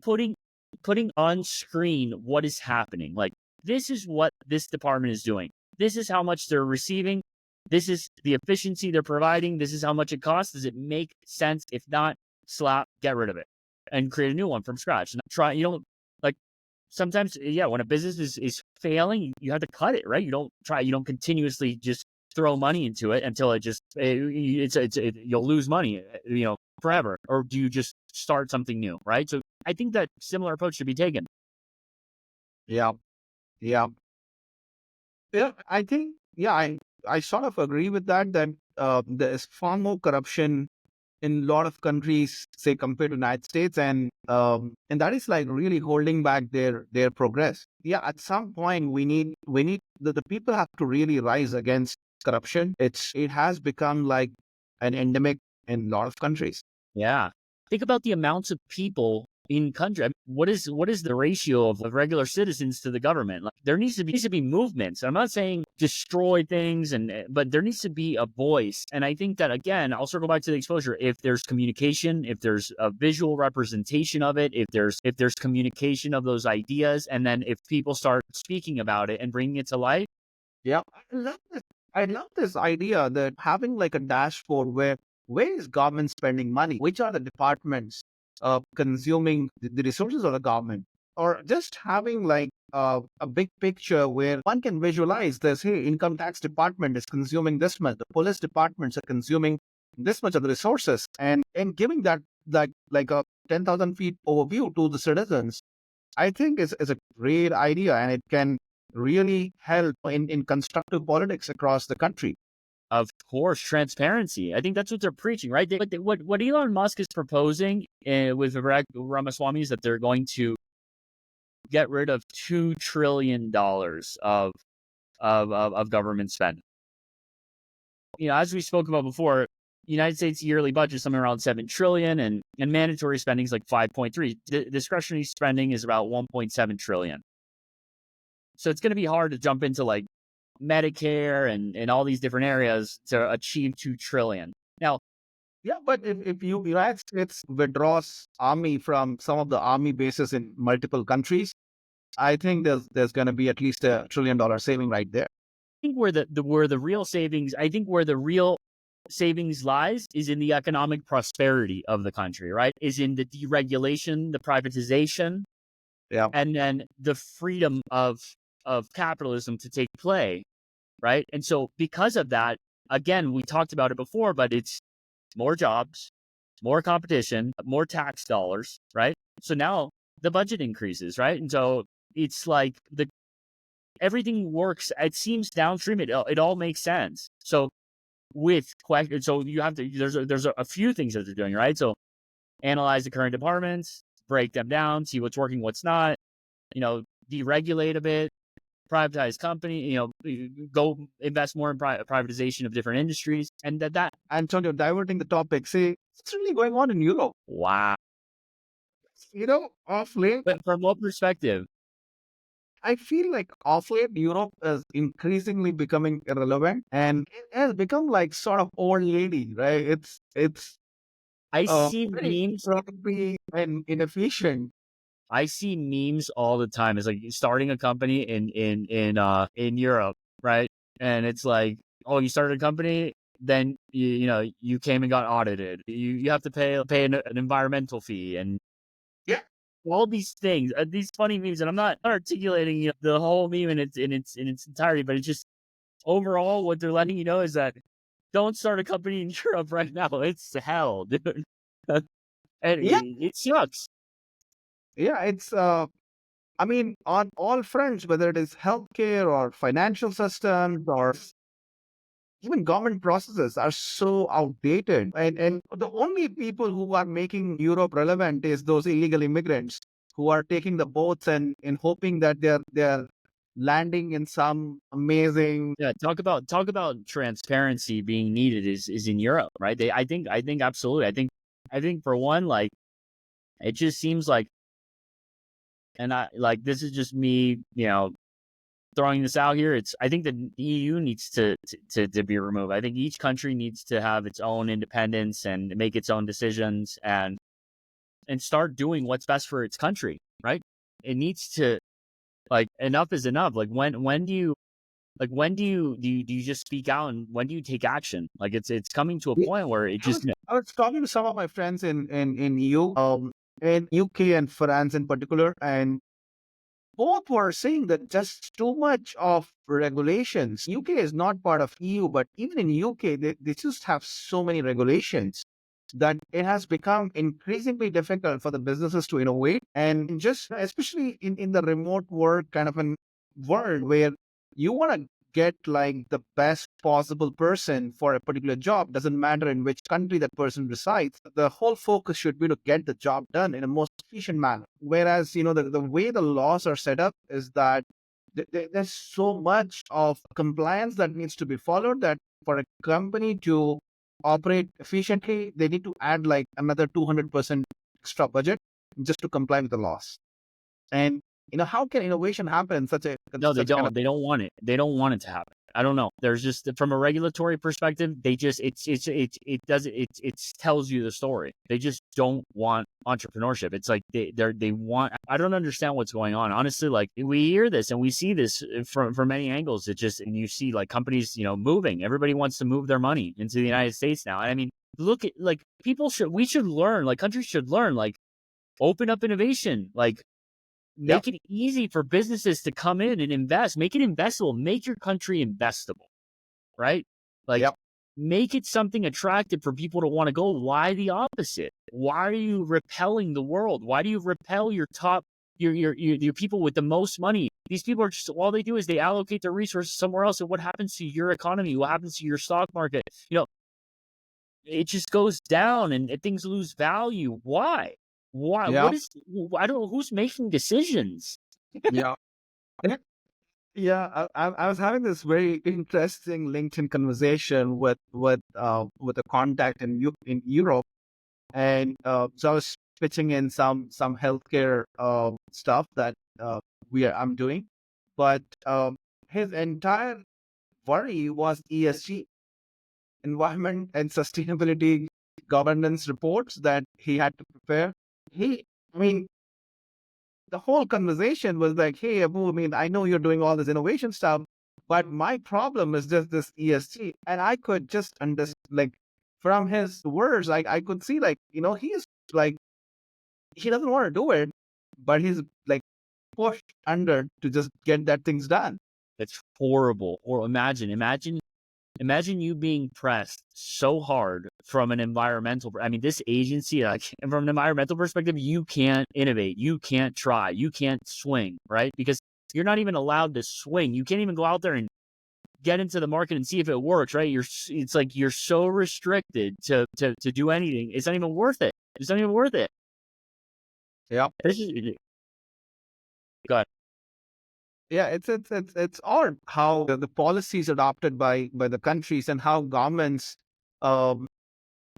putting on screen what is happening. Like, this is what this department is doing. This is how much they're receiving. This is the efficiency they're providing. This is how much it costs. Does it make sense? If not, get rid of it and create a new one from scratch. And try, like, sometimes, yeah, when a business is failing, you have to cut it, right? You don't continuously just throw money into it until you'll lose money, forever. Or do you just start something new, right? So I think that similar approach should be taken. Yeah. Yeah. Yeah. I think, yeah, I sort of agree with that, there is far more corruption in a lot of countries, say compared to United States, and that is like really holding back their progress. Yeah, at some point we need the people have to really rise against corruption. It has become like an endemic in a lot of countries. Yeah. Think about the amounts of people in country. I mean, what is the ratio of regular citizens to the government? Like, there needs to be movements. I'm not saying destroy things, but there needs to be a voice. And I think that, again, I'll circle back to the exposure. If there's communication, if there's a visual representation of it, if there's communication of those ideas, and then if people start speaking about it and bringing it to light. Yeah, I love this idea that having like a dashboard where is government spending money? Which are the departments consuming the resources of the government? Or just having like a big picture where one can visualize this, hey, income tax department is consuming this much, the police departments are consuming this much of the resources, and giving that like a 10,000 feet overview to the citizens, I think is a great idea, and it can really help in constructive politics across the country. Of course, transparency. I think that's what they're preaching, right? What Elon Musk is proposing with Vivek Ramaswamy is that they're going to get rid of $2 trillion of government spend. As we spoke about before, United States yearly budget is somewhere around 7 trillion, and mandatory spending is like 5.3. Discretionary spending is about 1.7 trillion. So it's going to be hard to jump into like Medicare and all these different areas to achieve 2 trillion. Now, Yeah, but if United States withdraws army from some of the army bases in multiple countries, I think there's going to be at least $1 trillion saving right there. I think where the real savings lies is in the economic prosperity of the country, right? Is in the deregulation, the privatization, Yeah. and then the freedom of capitalism to take play, right? And so because of that, again, we talked about it before, but it's more jobs, more competition, more tax dollars, right? So now the budget increases, right? And so it's like everything works. It seems downstream. It all makes sense. So you have to, there's a few things that they're doing, right? So analyze the current departments, break them down, see what's working, what's not, deregulate a bit, privatize company, go invest more in privatization of different industries. And that Antonio, diverting the topic, see, it's really going on in Europe. wow. Off late, But from what perspective? I feel like off late Europe is increasingly becoming irrelevant, and it has become like sort of old lady, right? It's I see very memes. grumpy and inefficient. I see memes all the time. It's like starting a company in Europe, right? And it's like, oh, you started a company, then you came and got audited. You have to pay an environmental fee and Yeah. all these things, these funny memes. And I'm not articulating the whole meme in its entirety, but it's just overall what they're letting you know is that don't start a company in Europe right now. It's hell, dude. And Yeah. it sucks. Yeah, it's I mean, on all fronts, whether it is healthcare or financial systems or even government processes are so outdated. And the only people who are making Europe relevant is those illegal immigrants who are taking the boats and hoping that they're landing in some amazing. Yeah, talk about transparency being needed is in Europe, right? I think absolutely. I think for one, like it just seems like, and I like this is just me, throwing this out here. I think the EU needs to be removed. I think each country needs to have its own independence and make its own decisions and start doing what's best for its country, right? It needs to, like, enough is enough. Like when do you just speak out, and when do you take action? Like it's coming to a Yeah, point where it I was just I was talking to some of my friends in EU, in UK and France in particular, and both were saying that just too much of regulations. UK is not part of EU, but even in UK, they just have so many regulations that it has become increasingly difficult for the businesses to innovate. And just especially in the remote work kind of an world where you want to get like the best possible person for a particular job, doesn't matter in which country that person resides. The whole focus should be to get the job done in a most efficient manner. Whereas, the way the laws are set up is that there's so much of compliance that needs to be followed that for a company to operate efficiently, they need to add like another 200% extra budget just to comply with the laws. And how can innovation happen in no, they such a kind of. don't. They don't want it. They don't want it to happen. I don't know. There's just from a regulatory perspective, they just it does it tells you the story. They just don't want entrepreneurship. It's like they want. I don't understand what's going on. Honestly, like we hear this and we see this from many angles. It just, and you see like companies moving. Everybody wants to move their money into the United States now. And I mean, look at like we should learn, like countries should learn, like open up innovation, like Yep. make it easy for businesses to come in and invest. Make it investable. Make your country investable, right? Like, Yep. make it something attractive for people to want to go. Why the opposite? Why are you repelling the world? Why do you repel your top, your people with the most money? These people are just, all they do is they allocate their resources somewhere else. And what happens to your economy? What happens to your stock market? It just goes down and things lose value. Why? Why? Yeah. I don't know who's making decisions. Yeah. Yeah, I was having this very interesting LinkedIn conversation with a contact in Europe, and so I was pitching in some healthcare stuff that I'm doing, but his entire worry was ESG, environment and sustainability governance reports that he had to prepare. I mean, the whole conversation was like, "Hey, Abu, I mean, I know you're doing all this innovation stuff, but my problem is just this ESG." And I could just understand, like, from his words, I could see, like, he's like, he doesn't want to do it, but he's like pushed under to just get that things done. That's horrible. Or imagine you being pressed so hard from an environmental. I mean, this agency, like, and from an environmental perspective, you can't innovate, you can't try, you can't swing, right? Because you're not even allowed to swing. You can't even go out there and get into the market and see if it works, right? It's like you're so restricted to do anything. It's not even worth it. It's not even worth it. Yeah. This is God. Yeah, it's odd how the policies adopted by the countries and how governments, um,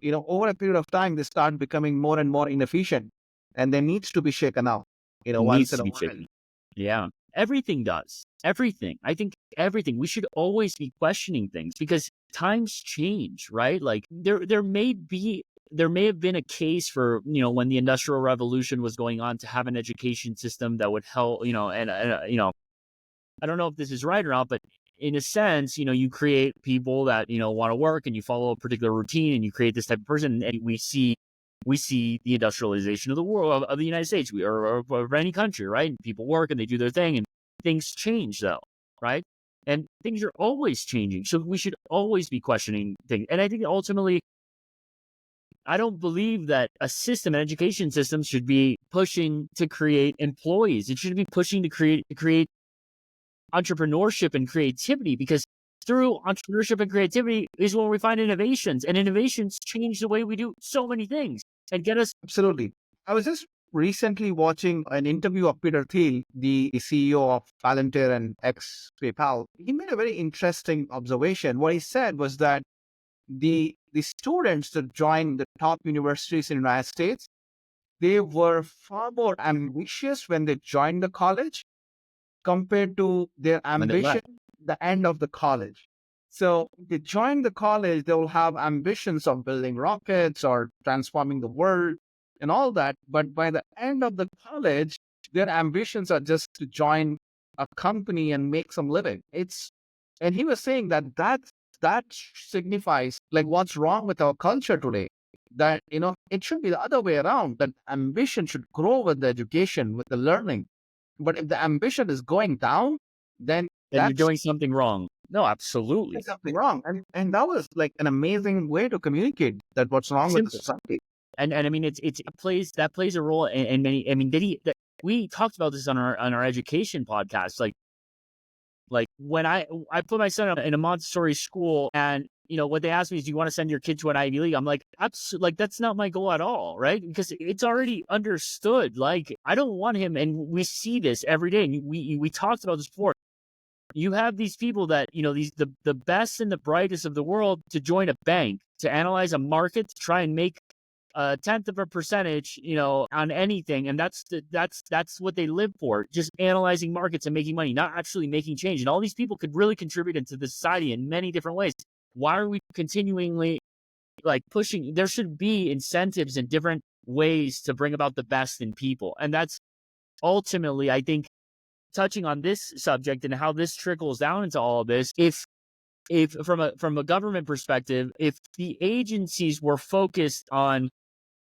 over a period of time, they start becoming more and more inefficient, and there needs to be shaken out, once Needs in to a be while. shaken. Yeah. Everything does. Everything. I think everything. We should always be questioning things because times change, right? Like there may have been a case for, when the Industrial Revolution was going on, to have an education system that would help, and I don't know if this is right or not, but in a sense, you create people that, want to work, and you follow a particular routine, and you create this type of person. And we see the industrialization of the world, of the United States, or of any country, right? People work and they do their thing, and things change though, right? And things are always changing. So we should always be questioning things. And I think ultimately I don't believe that a system, an education system, should be pushing to create employees. It should be pushing to create entrepreneurship and creativity, because through entrepreneurship and creativity is where we find innovations, and innovations change the way we do so many things and get us. Absolutely. I was just recently watching an interview of Peter Thiel, the CEO of Palantir and ex PayPal. He made a very interesting observation. What he said was that the students that joined the top universities in the United States, they were far more ambitious when they joined the college compared to their When they ambition left. at the end of the college. So they join the college, they will have ambitions of building rockets or transforming the world and all that. But by the end of the college, their ambitions are just to join a company and make some living. And he was saying that that signifies like what's wrong with our culture today. That it should be the other way around. That ambition should grow with the education, with the learning, but if the ambition is going down, then Then you're that's doing something wrong. No, absolutely. something wrong. And that was like an amazing way to communicate that what's wrong with the Simple. society. And I mean, it plays a role in many. I mean, we talked about this on our education podcast. Like when I put my son in a Montessori school, and what they asked me is, do you want to send your kid to an Ivy League? I'm like, like that's not my goal at all, right? Because it's already understood. Like I don't want him, and we see this every day. And we talked about this before. You have these people that the best and the brightest of the world to join a bank, to analyze a market, to try and make a tenth of a percentage, on anything. And that's what they live for, just analyzing markets and making money, not actually making change. And all these people could really contribute into the society in many different ways. Why are we continually like pushing? There should be incentives and different ways to bring about the best in people. And that's ultimately, I think, touching on this subject and how this trickles down into all of this. If from a government perspective, if the agencies were focused on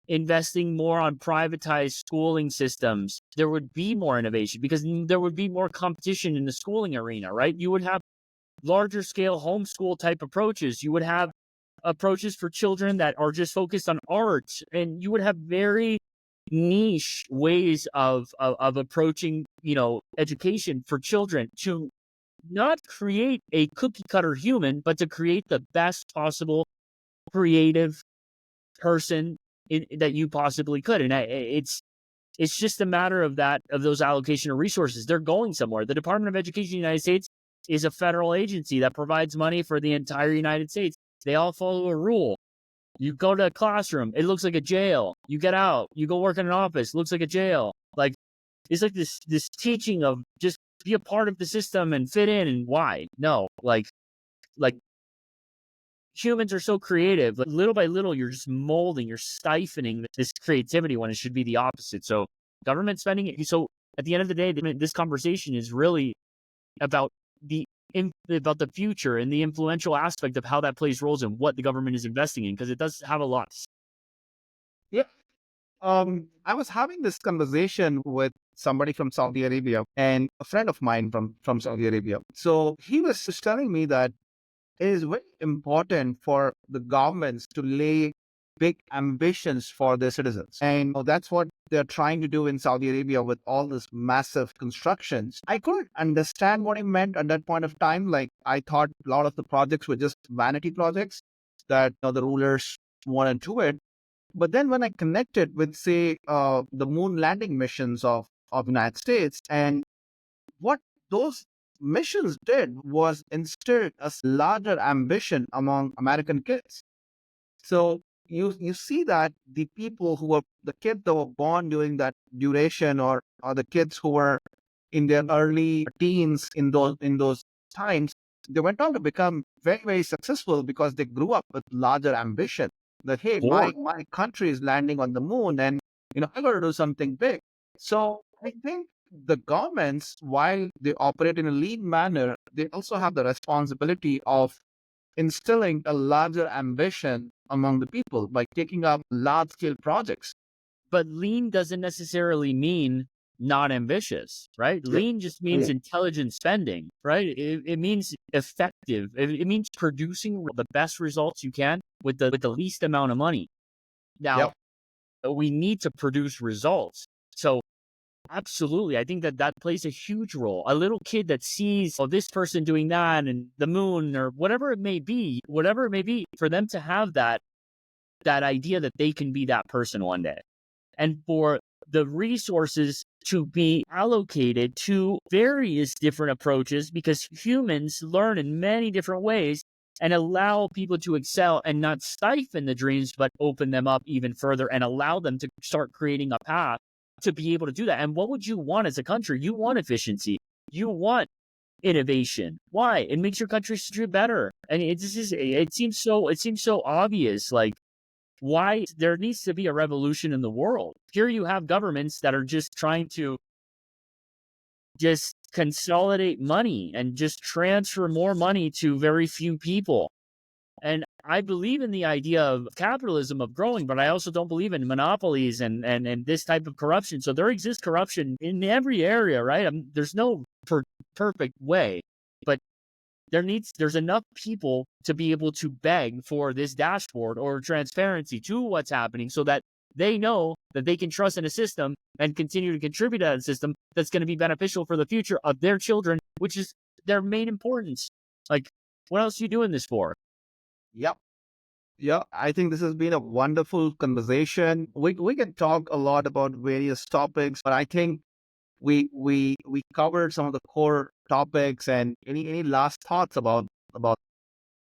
investing more on privatized schooling systems, there would be more innovation, because there would be more competition in the schooling arena, right? You would have larger scale homeschool type approaches. You would have approaches for children that are just focused on art, and you would have very niche ways of approaching, education for children, to not create a cookie cutter human, but to create the best possible creative person that you possibly could. And it's just a matter of those allocation of resources. They're going somewhere. The Department of Education in the United States is a federal agency that provides money for the entire United States. They all follow a rule. You go to a classroom, it looks like a jail. You get out, you go work in an office, looks like a jail. Like it's like this teaching of just be a part of the system and fit in. And why? No, like humans are so creative. Like little by little, you're just molding, you're stifling this creativity when it should be the opposite. So government spending. So at the end of the day, this conversation is really about about the future and the influential aspect of how that plays roles in what the government is investing in, because it does have a lot. Yeah. I was having this conversation with somebody from Saudi Arabia and a friend of mine from Saudi Arabia. So he was just telling me that it is very important for the governments to lay big ambitions for their citizens. And that's what they're trying to do in Saudi Arabia with all this massive constructions. I couldn't understand what he meant at that point of time. Like I thought a lot of the projects were just vanity projects that the rulers want to do it. But then when I connected with, say, the moon landing missions of United States, and what those missions did was instill a larger ambition among American kids. So you see that the people who were the kids that were born during that duration, or the kids who were in their early teens in those times, they went on to become very, very successful because they grew up with larger ambition. That hey, my country is landing on the moon, and I got to do something big. So I think the governments, while they operate in a lean manner, they also have the responsibility of instilling a larger ambition among the people by taking up large scale projects. But lean doesn't necessarily mean not ambitious, right? Yeah. Lean just means intelligent spending, right? It means effective. It means producing the best results you can with the least amount of money. Now, Yep. we need to produce results. So, absolutely, I think that that plays a huge role. A little kid that sees, oh, this person doing that and the moon or whatever it may be, for them to have that idea that they can be that person one day. And for the resources to be allocated to various different approaches, because humans learn in many different ways, and allow people to excel and not stifle the dreams, but open them up even further and allow them to start creating a path to be able to do that. And what would you want as a country? You want efficiency. You want innovation. Why? It makes your country better. And it seems so obvious. Like, why there needs to be a revolution in the world. Here you have governments that are just trying to just consolidate money and just transfer more money to very few people. And I believe in the idea of capitalism, of growing, but I also don't believe in monopolies and this type of corruption. So there exists corruption in every area, right? There's no perfect way, but there's enough people to be able to beg for this dashboard or transparency to what's happening, so that they know that they can trust in a system and continue to contribute to that system that's going to be beneficial for the future of their children, which is their main importance. Like, what else are you doing this for? Yep. Yeah, I think this has been a wonderful conversation. We can talk a lot about various topics, but I think we covered some of the core topics. And any last thoughts about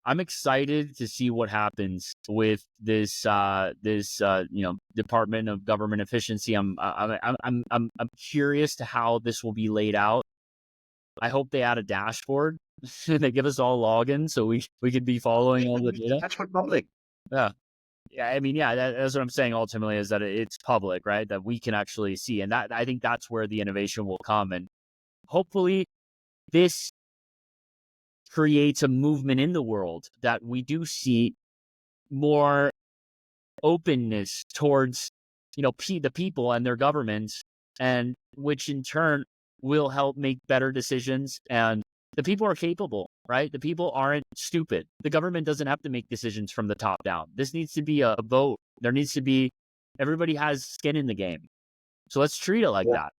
I'm excited to see what happens with this Department of Government Efficiency. I'm curious to how this will be laid out. I hope they add a dashboard. They give us all logins so we could be following all the data. that's for public? Yeah. Yeah, I mean, yeah, that's what I'm saying ultimately, is that it's public, right? That we can actually see. And that, I think that's where the innovation will come. And hopefully this creates a movement in the world that we do see more openness towards, the people and their governments, and which in turn will help make better decisions. And the people are capable, right? The people aren't stupid. The government doesn't have to make decisions from the top down. This needs to be a vote. There needs to be, everybody has skin in the game. So let's treat it like that.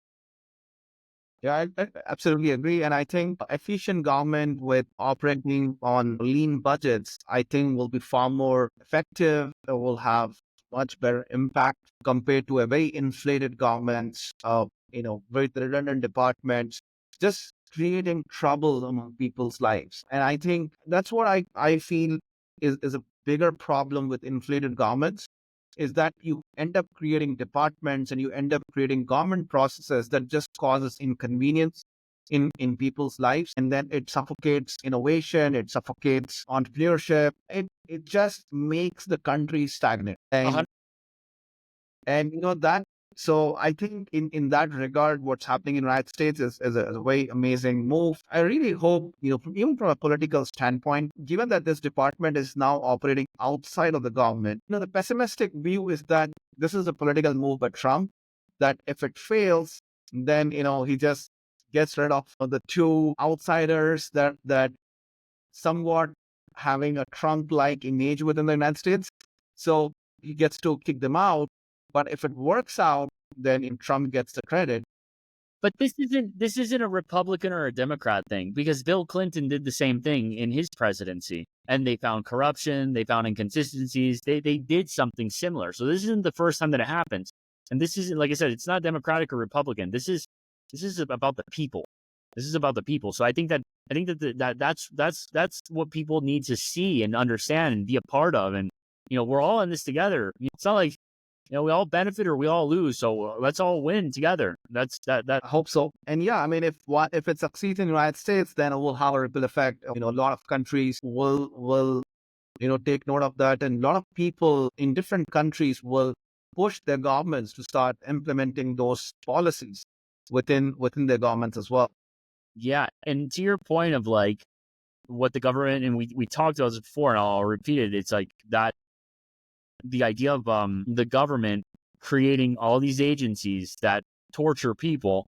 Yeah, I absolutely agree. And I think efficient government with operating on lean budgets, I think will be far more effective. It will have much better impact compared to a very inflated governments, very redundant departments, just creating trouble among people's lives. And I think that's what I feel is a bigger problem with inflated governments, is that you end up creating departments and you end up creating government processes that just causes inconvenience in people's lives, and then it suffocates innovation, it suffocates entrepreneurship, it just makes the country stagnant. And that, so I think in that regard, what's happening in the United States is a very amazing move. I really hope, even from a political standpoint, given that this department is now operating outside of the government, the pessimistic view is that this is a political move by Trump, that if it fails, then, he just gets rid of the two outsiders that somewhat having a Trump-like image within the United States. So he gets to kick them out. But if it works out, then Trump gets the credit. But this isn't a Republican or a Democrat thing, because Bill Clinton did the same thing in his presidency, and they found corruption, they found inconsistencies, they did something similar. So this isn't the first time that it happens, and this isn't, like I said, it's not Democratic or Republican. This is about the people. This is about the people. So I think that's what people need to see and understand and be a part of. And we're all in this together. It's not like, we all benefit or we all lose. So let's all win together. That's that. I hope so. And yeah, I mean, if it succeeds in the United States, then it will have a ripple effect. A lot of countries will take note of that, and a lot of people in different countries will push their governments to start implementing those policies within their governments as well. Yeah, and to your point of like what the government, and we talked about this before, and I'll repeat it. It's like that. The idea of the government creating all these agencies that torture people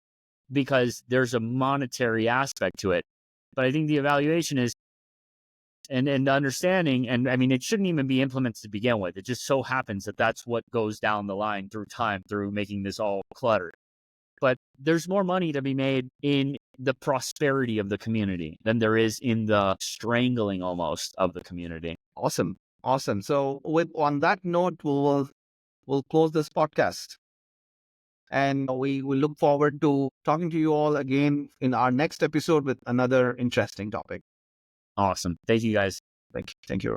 because there's a monetary aspect to it. But I think the evaluation is, and understanding. And I mean, it shouldn't even be implemented to begin with. It just so happens that that's what goes down the line through time, through making this all cluttered. But there's more money to be made in the prosperity of the community than there is in the strangling almost of the community. Awesome. Awesome. So on that note, we'll close this podcast. And we will look forward to talking to you all again in our next episode with another interesting topic. Awesome. Thank you guys. Thank you.